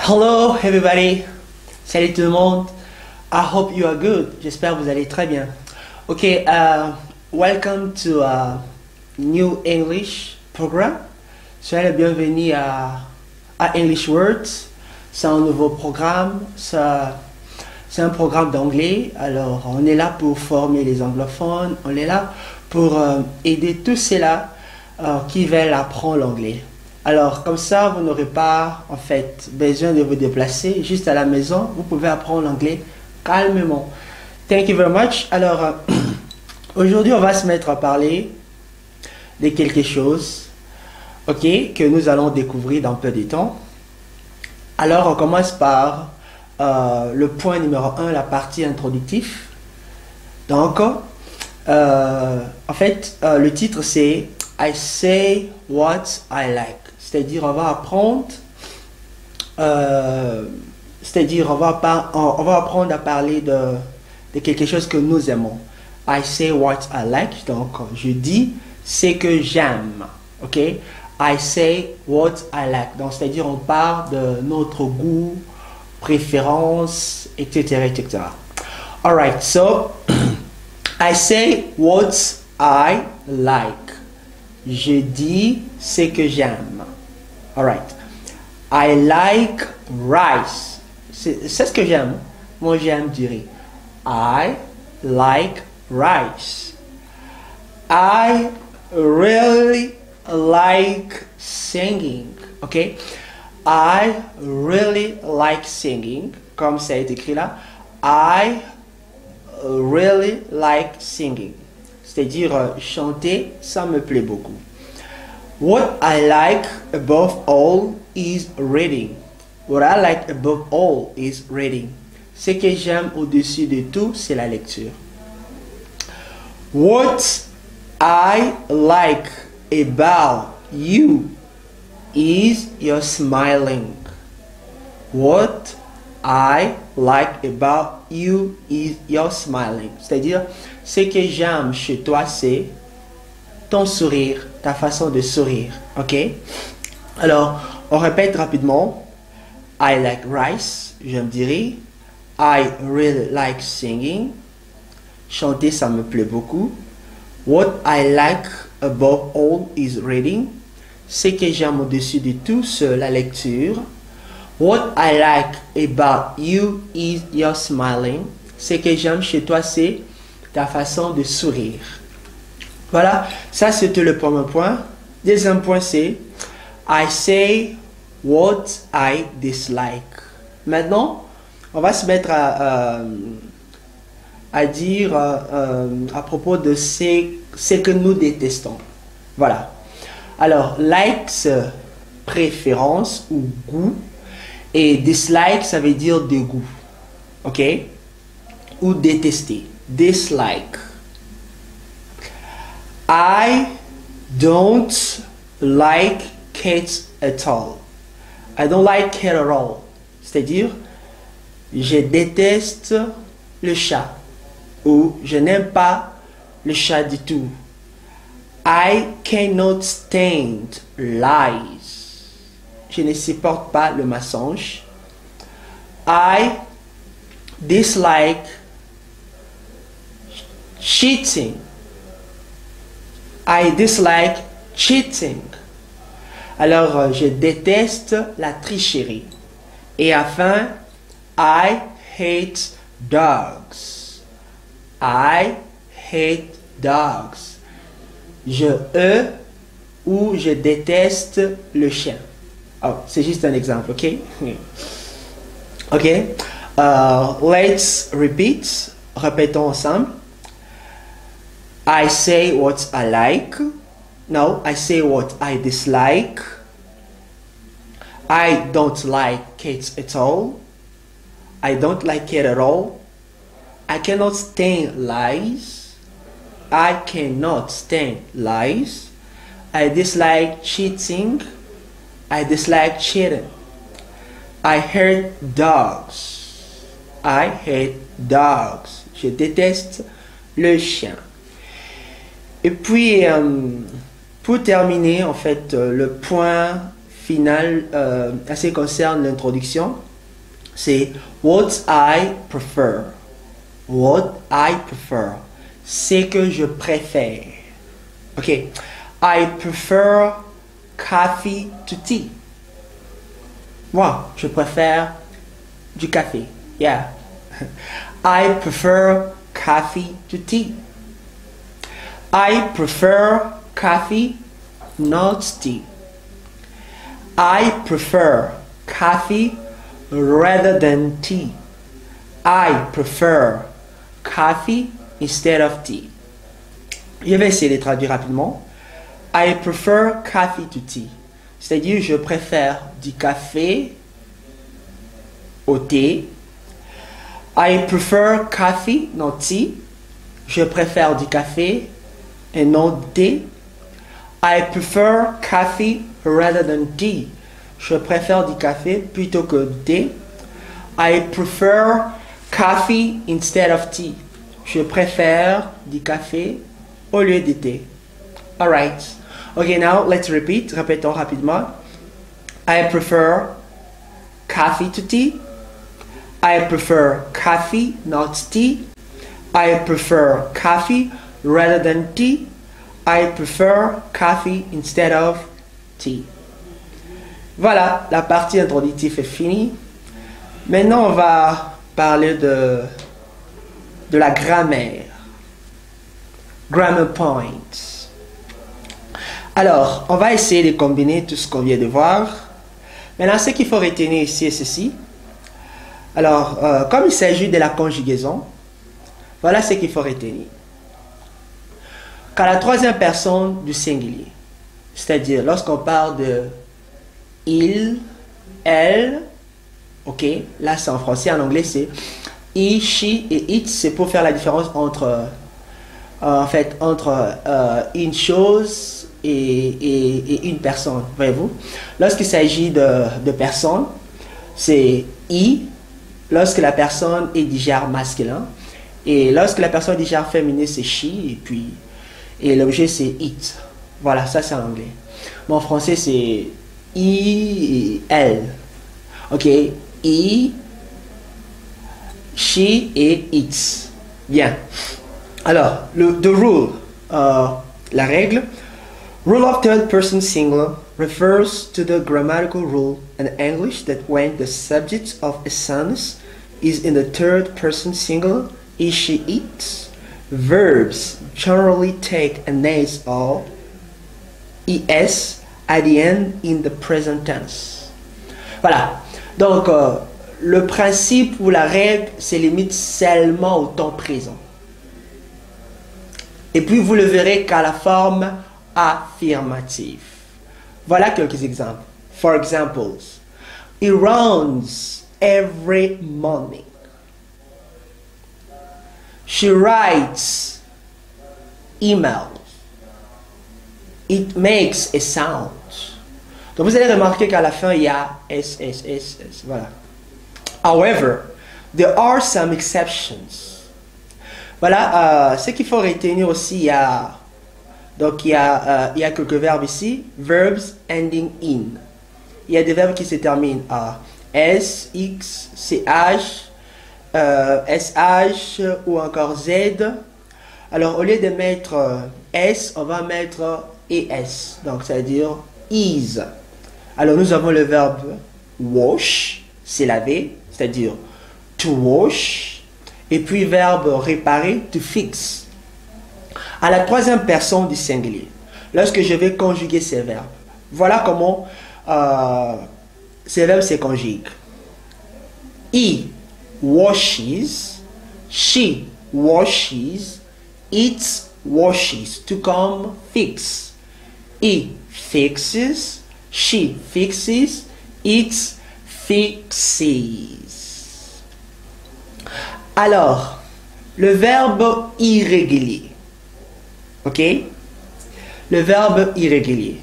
Hello everybody, salut tout le monde. I hope you are good. J'espère que vous allez très bien. Ok, welcome to a new English program. Soyez le bienvenu à English Words. C'est un nouveau programme. C'est un programme d'anglais. Alors, on est là pour former les anglophones. On est là pour aider tous ceux-là qui veulent apprendre l'anglais. Alors, comme ça, vous n'aurez pas, en fait, besoin de vous déplacer. Juste à la maison, vous pouvez apprendre l'anglais calmement. Thank you very much. Alors, aujourd'hui, on va se mettre à parler de quelque chose, ok, que nous allons découvrir dans peu de temps. Alors, on commence par le point numéro 1, la partie introductive. Donc, en fait, le titre, c'est « I say what I like ». C'est-à-dire, on va apprendre, on va apprendre à parler de quelque chose que nous aimons. I say what I like. Donc, je dis ce que j'aime. Ok? I say what I like. Donc, c'est-à-dire, on parle de notre goût, préférence, etc., etc. Alright, so, I say what I like. Je dis ce que j'aime. Alright. I like rice. C'est ce que j'aime. Moi, j'aime dire. I like rice. I really like singing. Ok? I really like singing. Comme ça est écrit là. I really like singing. C'est-à-dire, chanter, ça me plaît beaucoup. What I like above all is reading. What I like above all is reading. Ce que j'aime au-dessus de tout, c'est la lecture. What I like about you is your smiling. What I like about you is your smiling. C'est-à-dire, ce que j'aime chez toi, c'est ton sourire, ta façon de sourire. Ok? Alors, on répète rapidement. I like rice, je me dirais. I really like singing. Chanter, ça me plaît beaucoup. What I like above all is reading. Ce que j'aime au-dessus de tout, c'est la lecture. What I like about you is your smiling. Ce que j'aime chez toi, c'est ta façon de sourire. Voilà, ça c'était le premier point. Deuxième point, c'est I say what I dislike. Maintenant, on va se mettre à dire à propos de ce que nous détestons. Voilà. Alors, like, c'est préférence ou goût. Et dislike, ça veut dire dégoût. Ok? Ou détester. Dislike. I don't like cats at all. I don't like cat at all. C'est-à-dire, je déteste le chat. Ou je n'aime pas le chat du tout. I cannot stand lies. Je ne supporte pas le mensonge. I dislike cheating. I dislike cheating. Alors, je déteste la tricherie. Et enfin, I hate dogs. I hate dogs. Je hais ou je déteste le chien. Oh, c'est juste un exemple, ok? Ok? Let's repeat. Répétons ensemble. I say what I like. No, I say what I dislike. I don't like cats at all. I don't like cat at all. I cannot stand lies. I cannot stand lies. I dislike cheating. I dislike cheating. I hate dogs. I hate dogs. Je déteste le chien. Et puis, pour terminer, en fait, le point final, en ce qui concerne l'introduction, c'est what I prefer. What I prefer. C'est que je préfère. Ok. I prefer coffee to tea. Moi, je préfère du café. Yeah. I prefer coffee to tea. I prefer coffee, not tea. I prefer coffee rather than tea. I prefer coffee instead of tea. Je vais essayer de traduire rapidement. I prefer coffee to tea. C'est-à-dire, je préfère du café au thé. I prefer coffee, not tea. Je préfère du café et non thé. I prefer coffee rather than tea. Je préfère du café plutôt que du thé. I prefer coffee instead of tea. Je préfère du café au lieu du thé. Alright. Okay, now let's repeat. Répétons rapidement. I prefer coffee to tea. I prefer coffee, not tea. I prefer coffee rather than tea. I prefer coffee instead of tea. Voilà, la partie introductive est finie. Maintenant, on va parler de la grammaire. Grammar points. Alors, on va essayer de combiner tout ce qu'on vient de voir. Maintenant, ce qu'il faut retenir ici est ceci. Alors, comme il s'agit de la conjugaison, voilà ce qu'il faut retenir. Quand la troisième personne du singulier, c'est-à-dire lorsqu'on parle de il, elle, ok, là c'est en français, en anglais c'est he, she et it, c'est pour faire la différence entre, entre une chose et une personne, voyez-vous. Lorsqu'il s'agit de personnes, c'est he, lorsque la personne est du genre masculin, et lorsque la personne est du genre féminin, c'est she, et l'objet c'est it. Voilà, ça c'est en anglais. Mais en français c'est i et elle. Ok, i, she et it. Bien. Alors, the rule, la règle. Rule of third person singular refers to the grammatical rule in English that when the subject of a sentence is in the third person singular, he, she, it, verbs generally take an s or es at the end in the present tense. Voilà. Donc, le principe ou la règle se limite seulement au temps présent. Et puis, vous le verrez qu'à la forme affirmative. Voilà quelques exemples. For examples, he runs every morning. She writes emails. It makes a sound. Donc vous allez remarquer qu'à la fin il y a s. Voilà. However, there are some exceptions. Voilà, ce qu'il faut retenir aussi, il y a quelques verbes ici, verbs ending in. Il y a des verbes qui se terminent à s, x, ch, sh ou encore z. Alors au lieu de mettre s, on va mettre es. Donc ça veut dire is. Alors nous avons le verbe wash, c'est laver, c'est-à-dire to wash. Et puis verbe réparer, to fix. À la troisième personne du singulier, lorsque je vais conjuguer ces verbes, voilà comment ces verbes se conjuguent. He washes, she washes, it washes, to come fix. He fixes, she fixes, it fixes. Alors, le verbe irrégulier. Ok? Le verbe irrégulier.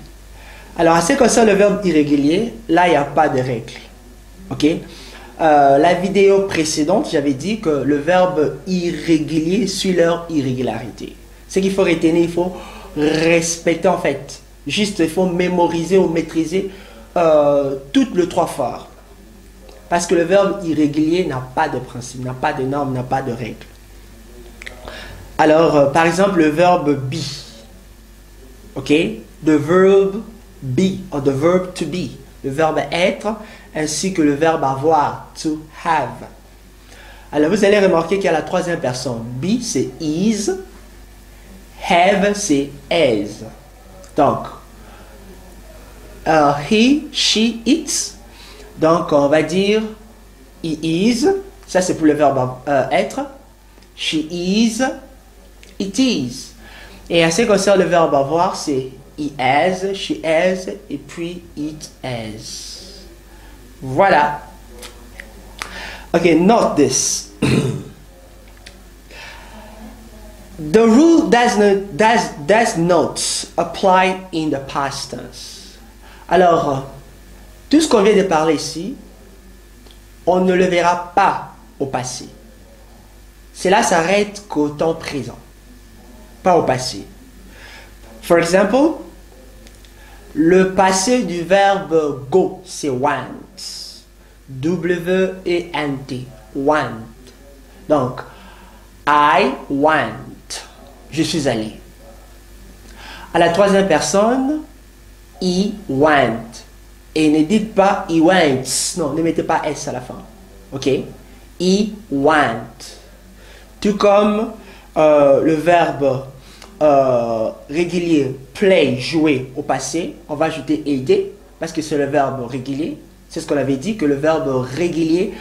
Alors, à ce qui concerne le verbe irrégulier, là, il n'y a pas de règle. Ok? La vidéo précédente, j'avais dit que le verbe irrégulier suit leur irrégularité. Ce qu'il faut retenir, il faut respecter en fait. Juste, il faut mémoriser ou maîtriser toutes les 3 fois. Parce que le verbe irrégulier n'a pas de principe, n'a pas de norme, n'a pas de règle. Alors, par exemple, le verbe be. Ok? The verb be, or the verb to be. Le verbe être, ainsi que le verbe avoir, to have. Alors, vous allez remarquer qu'il y a la 3e personne. Be, c'est is. Have, c'est is. Donc, he, she, it. Donc, on va dire he is. Ça, c'est pour le verbe être. She is. It is. Et en ce qui concerne le verbe avoir, c'est he has, she has, et puis it has. Voilà. Ok, note this. The rule does not apply in the past tense. Alors, tout ce qu'on vient de parler ici, on ne le verra pas au passé. Cela s'arrête qu'au temps présent, pas au passé. For example, le passé du verbe go, c'est went. W-E-N-T. Went. Donc, I went. Je suis allé. À la 3e personne, he went. Et ne dites pas he went. Non, ne mettez pas S à la fin. Ok? He went. Tout comme le verbe régulier play, jouer au passé, on va ajouter aider parce que c'est le verbe régulier. C'est ce qu'on avait dit, que le verbe régulier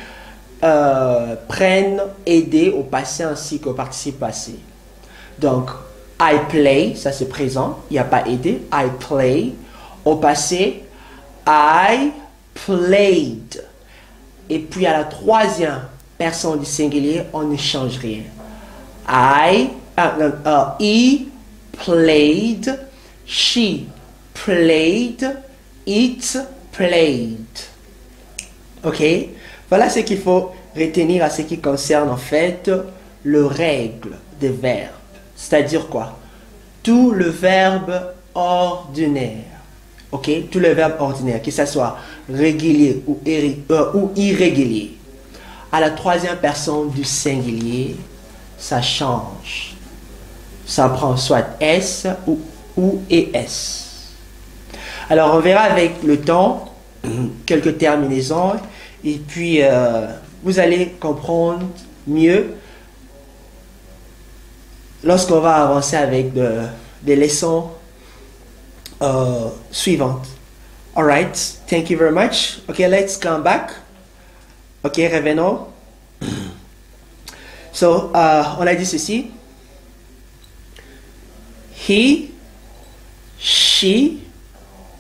prenne aider au passé ainsi qu'au participe passé. Donc, I play, ça c'est présent, il n'y a pas aider. I play. Au passé, I played. Et puis à la 3e personne du singulier, on ne change rien. He played, she played, it played. Ok? Voilà ce qu'il faut retenir à ce qui concerne en fait le règle des verbes. C'est-à-dire quoi? Tout le verbe ordinaire. Ok? Tout le verbe ordinaire, que ce soit régulier ou irrégulier. À la 3e personne du singulier, ça change. Ça prend soit S ou ES. Alors, on verra avec le temps quelques terminaisons et puis vous allez comprendre mieux lorsqu'on va avancer avec des leçons suivantes. Alright, thank you very much. Okay, let's come back. Ok, revenons. So, on a dit ceci. He, she,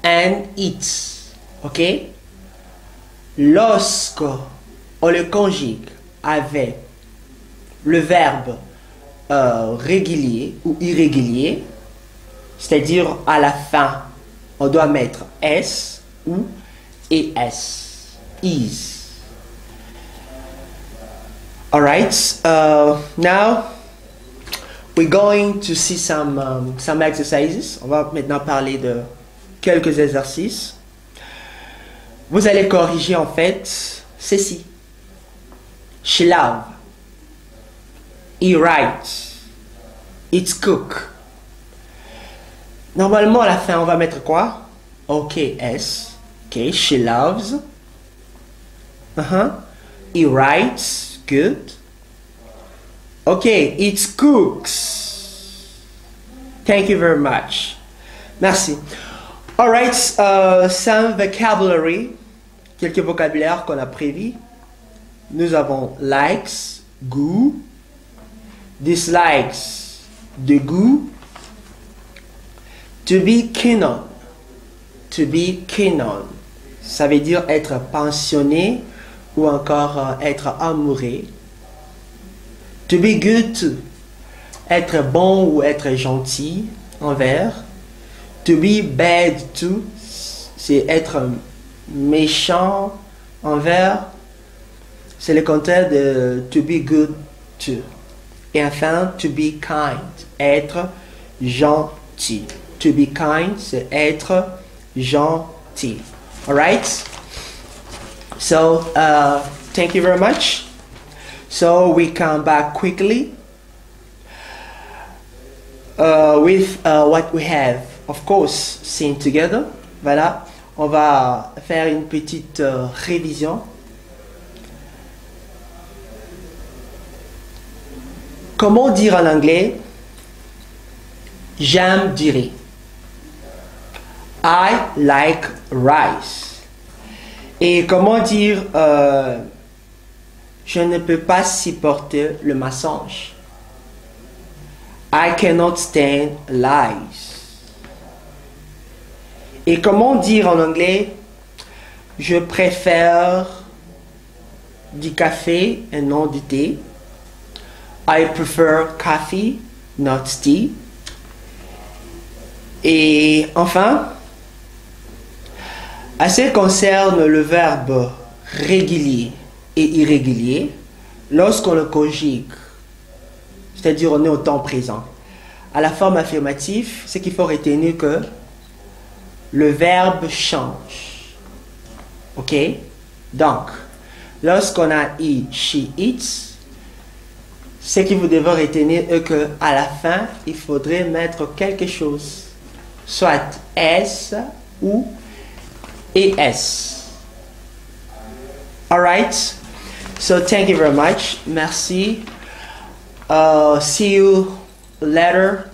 and it. Ok? Lorsque on le conjugue avec le verbe régulier ou irrégulier, c'est-à-dire à la fin, on doit mettre S ou ES. Is. Alright, now we're going to see some exercises. On va maintenant parler de quelques exercices. Vous allez corriger en fait ceci. She love. He writes. It's cook. Normalement à la fin on va mettre quoi? Ok, S. Ok, she loves. He writes. Good. Okay, it cooks. Thank you very much. Merci. Alright, some vocabulary. Quelques vocabulaires qu'on a prévus. Nous avons likes, goût. Dislikes, de goût. To be keen on. To be keen on. Ça veut dire être pensionné ou encore être amoureux. To be good to, être bon ou être gentil envers. To be bad to, c'est être méchant envers. C'est le contraire de to be good to. Et enfin, to be kind, être gentil. To be kind, c'est être gentil. All right. So thank you very much. So we come back quickly with what we have, of course, seen together. Voilà. On va faire une petite révision. Comment dire en anglais? J'aime dire. I like rice. Et comment dire je ne peux pas supporter le mensonge? I cannot stand lies. Et comment dire en anglais je préfère du café et non du thé? I prefer coffee, not tea. Et enfin, à ce qui concerne le verbe régulier et irrégulier, lorsqu'on le conjugue, c'est-à-dire on est au temps présent, à la forme affirmative, ce qu'il faut retenir que le verbe change. Ok? Donc, lorsqu'on a eat, she eats, ce que vous devez retenir est qu'à la fin, il faudrait mettre quelque chose, soit S ou ES. Alright? So thank you very much. Merci. See you later.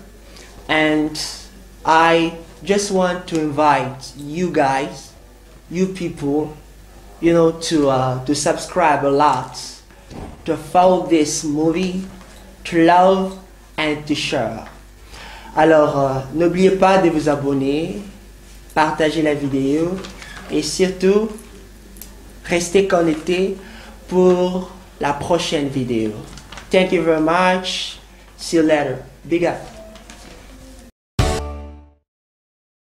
And I just want to invite you guys, you people, you know, to subscribe a lot, to follow this movie, to love and to share. Alors, n'oubliez pas de vous abonner, partager la vidéo et surtout, restez connectés pour la prochaine vidéo. Thank you very much. See you later. Big up.